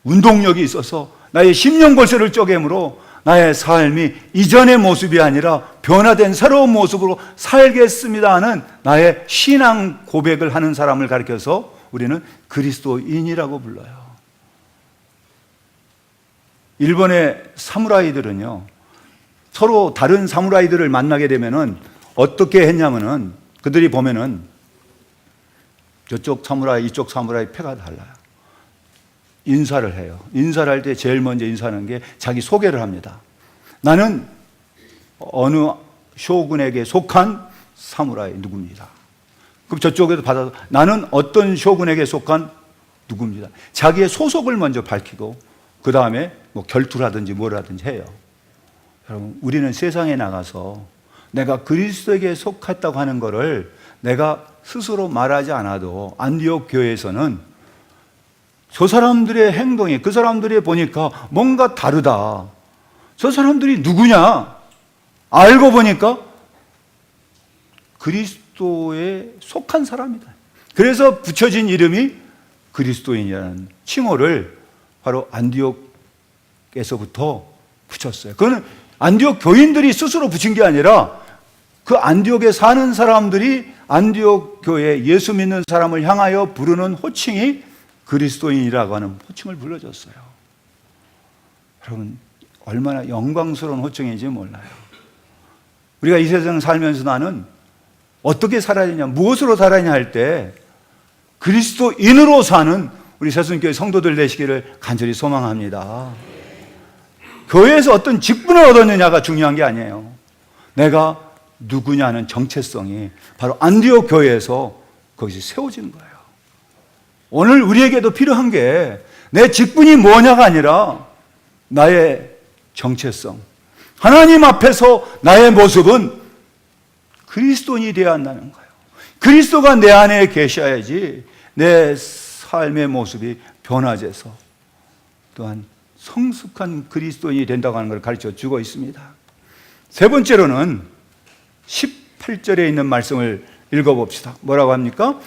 운동력이 있어서 나의 심령골쇠를 쪼개므로 나의 삶이 이전의 모습이 아니라 변화된 새로운 모습으로 살겠습니다 하는 나의 신앙 고백을 하는 사람을 가리켜서 우리는 그리스도인이라고 불러요. 일본의 사무라이들은요, 서로 다른 사무라이들을 만나게 되면은 어떻게 했냐면은 그들이 보면은 저쪽 사무라이, 이쪽 사무라이 패가 달라요. 인사를 해요. 인사를 할 때 제일 먼저 인사하는 게 자기 소개를 합니다. 나는 어느 쇼군에게 속한 사무라이 누구입니다. 그럼 저쪽에도 받아서 나는 어떤 쇼군에게 속한 누구입니다. 자기의 소속을 먼저 밝히고 그 다음에 뭐 결투라든지 뭐라든지 해요. 여러분, 우리는 세상에 나가서 내가 그리스도에게 속했다고 하는 것을 내가 스스로 말하지 않아도 안디옥 교회에서는 저 사람들의 행동이, 그 사람들이 보니까 뭔가 다르다. 저 사람들이 누구냐? 알고 보니까 그리스도에 속한 사람이다. 그래서 붙여진 이름이 그리스도인이라는 칭호를 바로 안디옥에서부터 붙였어요. 그거는 안디옥 교인들이 스스로 붙인 게 아니라 그 안디옥에 사는 사람들이 안디옥 교회 예수 믿는 사람을 향하여 부르는 호칭이 그리스도인이라고 하는 호칭을 불러줬어요. 여러분, 얼마나 영광스러운 호칭인지 몰라요. 우리가 이 세상 살면서 나는 어떻게 살아야 되냐, 무엇으로 살아야 하냐 할 때 그리스도인으로 사는 우리 새순교회 성도들 되시기를 간절히 소망합니다. 교회에서 어떤 직분을 얻었느냐가 중요한 게 아니에요. 내가 누구냐는 정체성이 바로 안디옥 교회에서 거기서 세워지는 거예요. 오늘 우리에게도 필요한 게 내 직분이 뭐냐가 아니라 나의 정체성. 하나님 앞에서 나의 모습은 그리스도인이 되어야 한다는 거예요. 그리스도가 내 안에 계셔야지 내 삶의 모습이 변화돼서 또한 성숙한 그리스도인이 된다고 하는 걸 가르쳐 주고 있습니다. 세 번째로는 18절에 있는 말씀을 읽어봅시다. 뭐라고 합니까?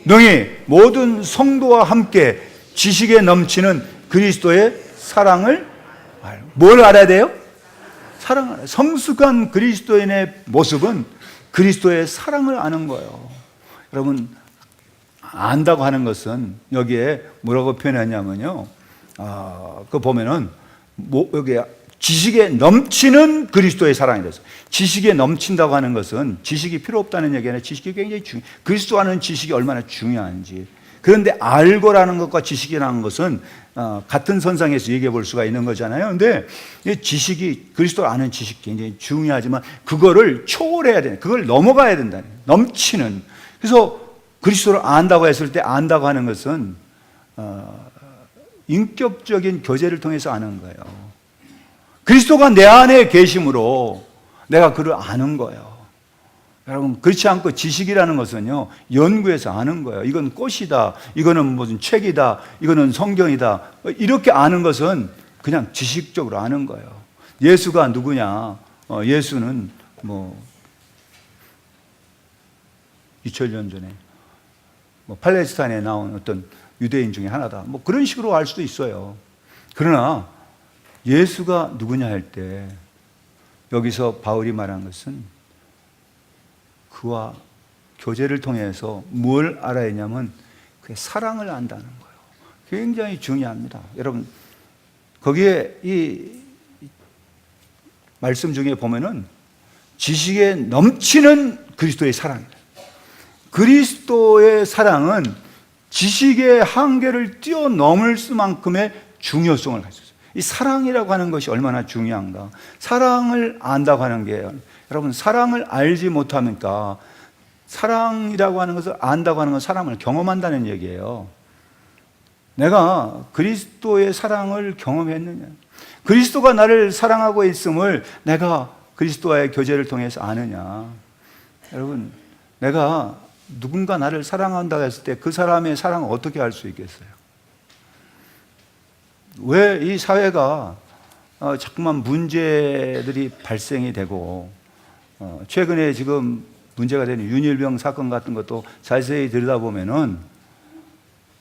능히 모든 성도와 함께 지식에 넘치는 그리스도의 사랑을 뭘 알아야 돼요? 사랑을. 성숙한 그리스도인의 모습은 그리스도의 사랑을 아는 거예요. 여러분, 안다고 하는 것은 여기에 뭐라고 표현하냐면요, 그 보면은 여기 지식에 넘치는 그리스도의 사랑이 됐어요. 지식에 넘친다고 하는 것은 지식이 필요 없다는 얘기 아니라 지식이 굉장히 그리스도 아는 지식이 얼마나 중요한지. 그런데 알고라는 것과 지식이라는 것은 같은 선상에서 얘기해 볼 수가 있는 거잖아요. 그런데 지식이, 그리스도를 아는 지식이 굉장히 중요하지만 그거를 초월해야 돼. 그걸 넘어가야 된다. 넘치는. 그래서 그리스도를 안다고 했을 때 안다고 하는 것은 인격적인 교제를 통해서 아는 거예요. 그리스도가 내 안에 계심으로 내가 그를 아는 거예요. 여러분, 그렇지 않고 지식이라는 것은요, 연구해서 아는 거예요. 이건 꽃이다, 이거는 무슨 책이다, 이거는 성경이다, 이렇게 아는 것은 그냥 지식적으로 아는 거예요. 예수가 누구냐? 예수는 2000년 전에 팔레스타인에 나온 어떤 유대인 중에 하나다. 그런 식으로 알 수도 있어요. 그러나 예수가 누구냐 할 때 여기서 바울이 말한 것은 그와 교제를 통해서 뭘 알아야 하냐면 그의 사랑을 안다는 거예요. 굉장히 중요합니다. 여러분, 거기에 이 말씀 중에 보면은 지식에 넘치는 그리스도의 사랑이다. 그리스도의 사랑은 지식의 한계를 뛰어넘을 수만큼의 중요성을 가지고 있어요. 이 사랑이라고 하는 것이 얼마나 중요한가. 사랑을 안다고 하는 게, 여러분, 사랑을 알지 못하니까 사랑이라고 하는 것을 안다고 하는 건 사랑을 경험한다는 얘기예요. 내가 그리스도의 사랑을 경험했느냐, 그리스도가 나를 사랑하고 있음을 내가 그리스도와의 교제를 통해서 아느냐. 여러분, 내가 누군가 나를 사랑한다고 했을 때 그 사람의 사랑을 어떻게 알 수 있겠어요? 왜 이 사회가 자꾸만 문제들이 발생이 되고, 최근에 지금 문제가 되는 윤일병 사건 같은 것도 자세히 들여다보면은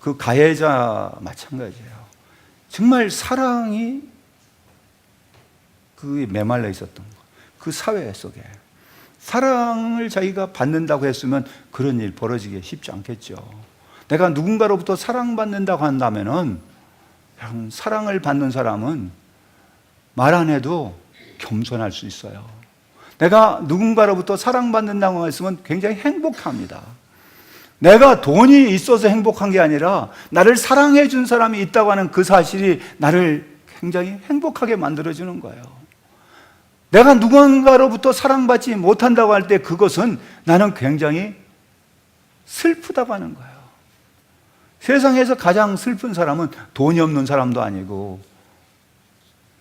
그 가해자 마찬가지예요. 정말 사랑이 그 메말라 있었던 거. 그 사회 속에 사랑을 자기가 받는다고 했으면 그런 일 벌어지기 쉽지 않겠죠. 내가 누군가로부터 사랑받는다고 한다면은 사랑을 받는 사람은 말 안 해도 겸손할 수 있어요. 내가 누군가로부터 사랑받는다고 했으면 굉장히 행복합니다. 내가 돈이 있어서 행복한 게 아니라 나를 사랑해 준 사람이 있다고 하는 그 사실이 나를 굉장히 행복하게 만들어주는 거예요. 내가 누군가로부터 사랑받지 못한다고 할 때 그것은 나는 굉장히 슬프다고 하는 거예요. 세상에서 가장 슬픈 사람은 돈이 없는 사람도 아니고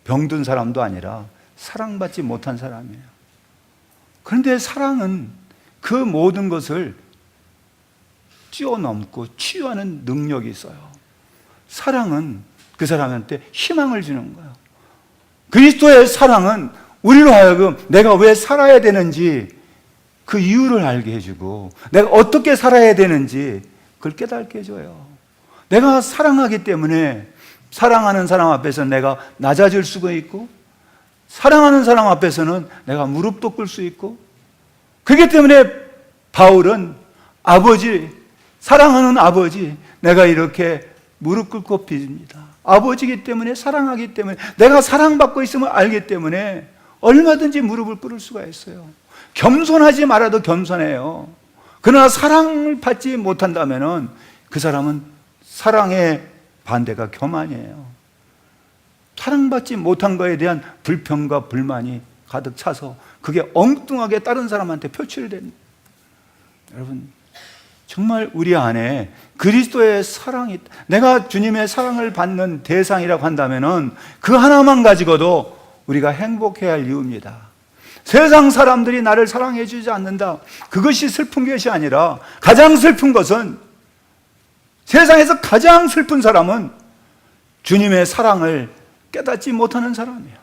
병든 사람도 아니라 사랑받지 못한 사람이에요. 그런데 사랑은 그 모든 것을 뛰어넘고 치유하는 능력이 있어요. 사랑은 그 사람한테 희망을 주는 거예요. 그리스도의 사랑은 우리로 하여금 내가 왜 살아야 되는지 그 이유를 알게 해주고 내가 어떻게 살아야 되는지 그걸 깨닫게 해줘요. 내가 사랑하기 때문에 사랑하는 사람 앞에서 내가 낮아질 수가 있고 사랑하는 사람 앞에서는 내가 무릎도 꿇을 수 있고 그렇기 때문에 바울은 아버지, 사랑하는 아버지, 내가 이렇게 무릎 꿇고 빕니다. 아버지이기 때문에 사랑하기 때문에 내가 사랑받고 있음을 알기 때문에 얼마든지 무릎을 꿇을 수가 있어요. 겸손하지 말아도 겸손해요. 그러나 사랑을 받지 못한다면 그 사람은 사랑의 반대가 교만이에요. 사랑받지 못한 것에 대한 불평과 불만이 가득 차서 그게 엉뚱하게 다른 사람한테 표출이 됩니다. 여러분, 정말 우리 안에 그리스도의 사랑이, 내가 주님의 사랑을 받는 대상이라고 한다면 그 하나만 가지고도 우리가 행복해야 할 이유입니다. 세상 사람들이 나를 사랑해 주지 않는다, 그것이 슬픈 것이 아니라 가장 슬픈 것은, 세상에서 가장 슬픈 사람은 주님의 사랑을 깨닫지 못하는 사람이에요.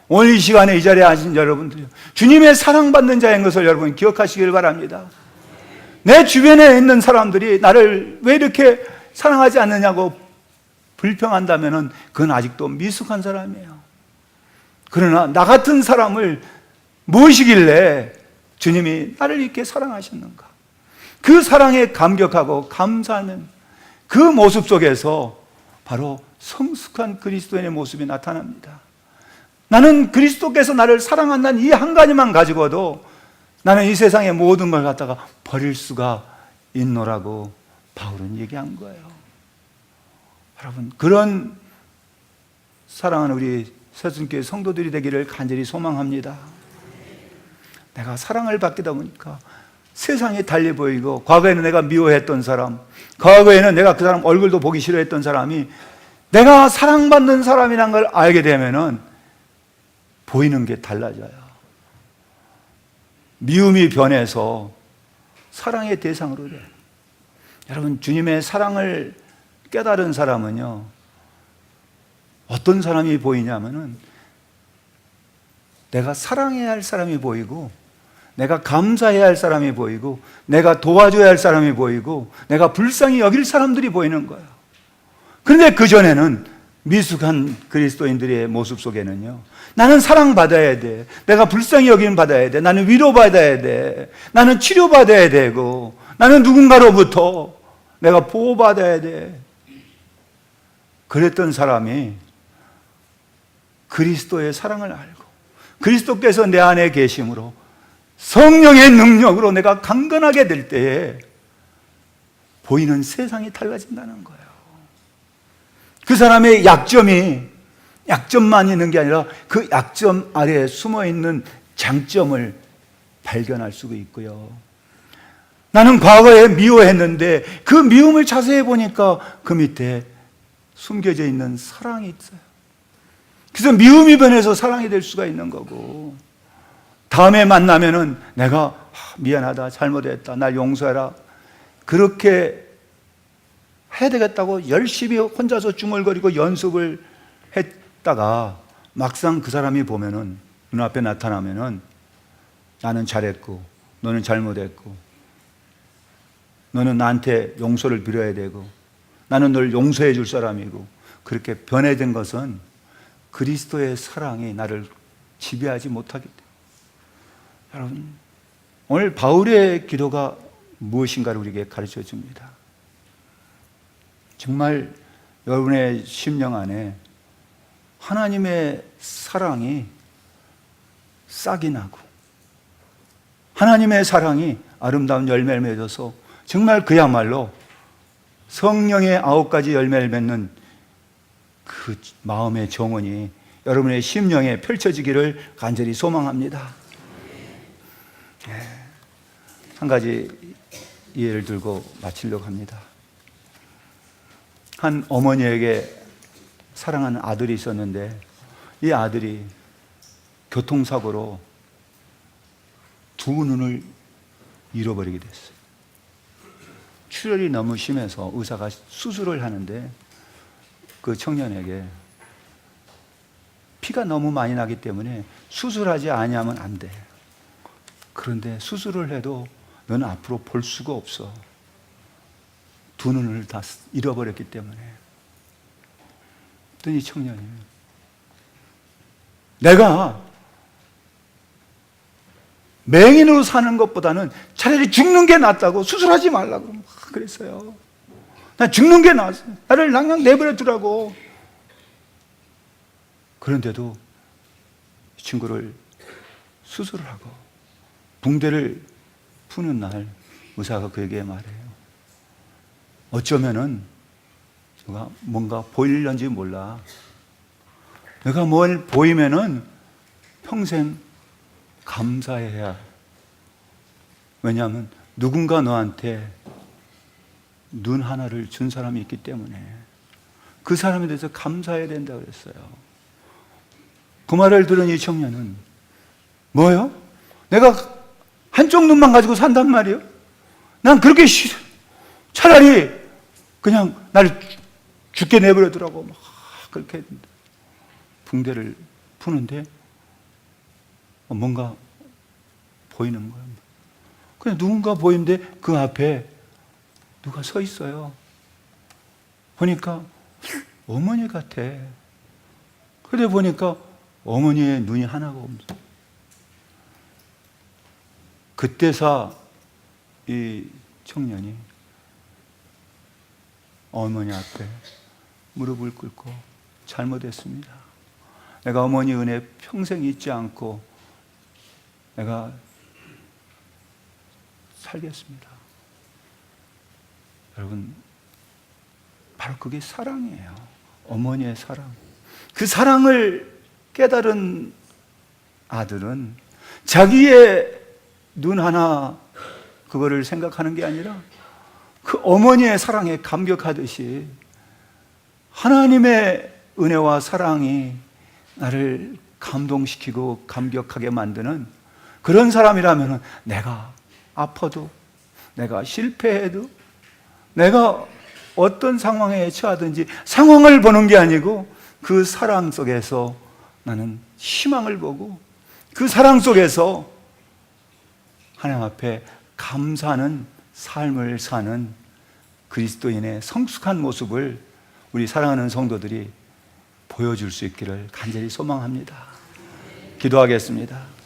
오늘 이 시간에 이 자리에 앉은 여러분들, 주님의 사랑받는 자인 것을 여러분 기억하시길 바랍니다. 내 주변에 있는 사람들이 나를 왜 이렇게 사랑하지 않느냐고 불평한다면 그건 아직도 미숙한 사람이에요. 그러나 나 같은 사람을 무엇이길래 주님이 나를 이렇게 사랑하셨는가? 그 사랑에 감격하고 감사하는 그 모습 속에서 바로 성숙한 그리스도인의 모습이 나타납니다. 나는 그리스도께서 나를 사랑한다는 이 한 가지만 가지고도 나는 이 세상의 모든 걸 갖다가 버릴 수가 있노라고 바울은 얘기한 거예요. 여러분, 그런 사랑하는 우리 새순교회 성도들이 되기를 간절히 소망합니다. 내가 사랑을 받기다 보니까 세상이 달리 보이고, 과거에는 내가 미워했던 사람, 과거에는 내가 그 사람 얼굴도 보기 싫어했던 사람이 내가 사랑받는 사람이란 걸 알게 되면은 보이는 게 달라져요. 미움이 변해서 사랑의 대상으로 돼요. 여러분, 주님의 사랑을 깨달은 사람은요, 어떤 사람이 보이냐면은 내가 사랑해야 할 사람이 보이고, 내가 감사해야 할 사람이 보이고, 내가 도와줘야 할 사람이 보이고, 내가 불쌍히 여길 사람들이 보이는 거예요. 그런데 그전에는 미숙한 그리스도인들의 모습 속에는요, 나는 사랑받아야 돼, 내가 불쌍히 여김 받아야 돼, 나는 위로받아야 돼, 나는 치료받아야 되고, 나는 누군가로부터 내가 보호받아야 돼, 그랬던 사람이 그리스도의 사랑을 알고 그리스도께서 내 안에 계심으로 성령의 능력으로 내가 강건하게 될 때에 보이는 세상이 달라진다는 거예요. 그 사람의 약점만 있는 게 아니라 그 약점 아래에 숨어있는 장점을 발견할 수가 있고요. 나는 과거에 미워했는데 그 미움을 자세히 보니까 그 밑에 숨겨져 있는 사랑이 있어요. 그래서 미움이 변해서 사랑이 될 수가 있는 거고, 다음에 만나면은 내가 미안하다, 잘못했다, 날 용서해라, 그렇게 해야 되겠다고 열심히 혼자서 중얼거리고 연습을 했다가 막상 그 사람이 보면은, 눈앞에 나타나면은 나는 잘했고 너는 잘못했고 너는 나한테 용서를 빌어야 되고 나는 널 용서해 줄 사람이고, 그렇게 변해진 것은 그리스도의 사랑이 나를 지배하지 못하기 때문에. 여러분, 오늘 바울의 기도가 무엇인가를 우리에게 가르쳐 줍니다. 정말 여러분의 심령 안에 하나님의 사랑이 싹이 나고 하나님의 사랑이 아름다운 열매를 맺어서 정말 그야말로 성령의 9가지 열매를 맺는 그 마음의 정원이 여러분의 심령에 펼쳐지기를 간절히 소망합니다. 한 가지 예를 들고 마치려고 합니다. 한 어머니에게 사랑하는 아들이 있었는데 이 아들이 교통사고로 두 눈을 잃어버리게 됐어요. 출혈이 너무 심해서 의사가 수술을 하는데 그 청년에게 피가 너무 많이 나기 때문에 수술하지 아니하면 안 돼. 그런데 수술을 해도 너는 앞으로 볼 수가 없어. 두 눈을 다 잃어버렸기 때문에. 그랬더니 청년이 내가 맹인으로 사는 것보다는 차라리 죽는 게 낫다고 수술하지 말라고 그랬어요. 나 죽는 게 나았어. 나를 그냥 내버려 두라고. 그런데도 이 친구를 수술을 하고 붕대를 푸는 날 의사가 그에게 말해요. 어쩌면은 내가 뭔가 보이려는지 몰라. 내가 뭘 보이면은 평생 감사해야. 왜냐하면 누군가 너한테 눈 하나를 준 사람이 있기 때문에 그 사람에 대해서 감사해야 된다고 그랬어요. 그 말을 들은 이 청년은 뭐요? 내가 한쪽 눈만 가지고 산단 말이에요? 난 그렇게 싫어. 차라리 그냥 나를 죽게 내버려 두라고 막 그렇게 붕대를 푸는데 뭔가 보이는 거예요. 그냥 누군가 보이는데 그 앞에 누가 서 있어요. 보니까 어머니 같아. 그런데 보니까 어머니의 눈이 하나가 없어. 그때서 이 청년이 어머니 앞에 무릎을 꿇고 잘못했습니다. 내가 어머니 은혜 평생 잊지 않고 내가 살겠습니다. 여러분, 바로 그게 사랑이에요. 어머니의 사랑. 그 사랑을 깨달은 아들은 자기의 눈 하나 그거를 생각하는 게 아니라 그 어머니의 사랑에 감격하듯이 하나님의 은혜와 사랑이 나를 감동시키고 감격하게 만드는 그런 사람이라면 내가 아파도 내가 실패해도 내가 어떤 상황에 처하든지 상황을 보는 게 아니고 그 사랑 속에서 나는 희망을 보고 그 사랑 속에서 하나님 앞에 감사하는 삶을 사는 그리스도인의 성숙한 모습을 우리 사랑하는 성도들이 보여줄 수 있기를 간절히 소망합니다. 기도하겠습니다.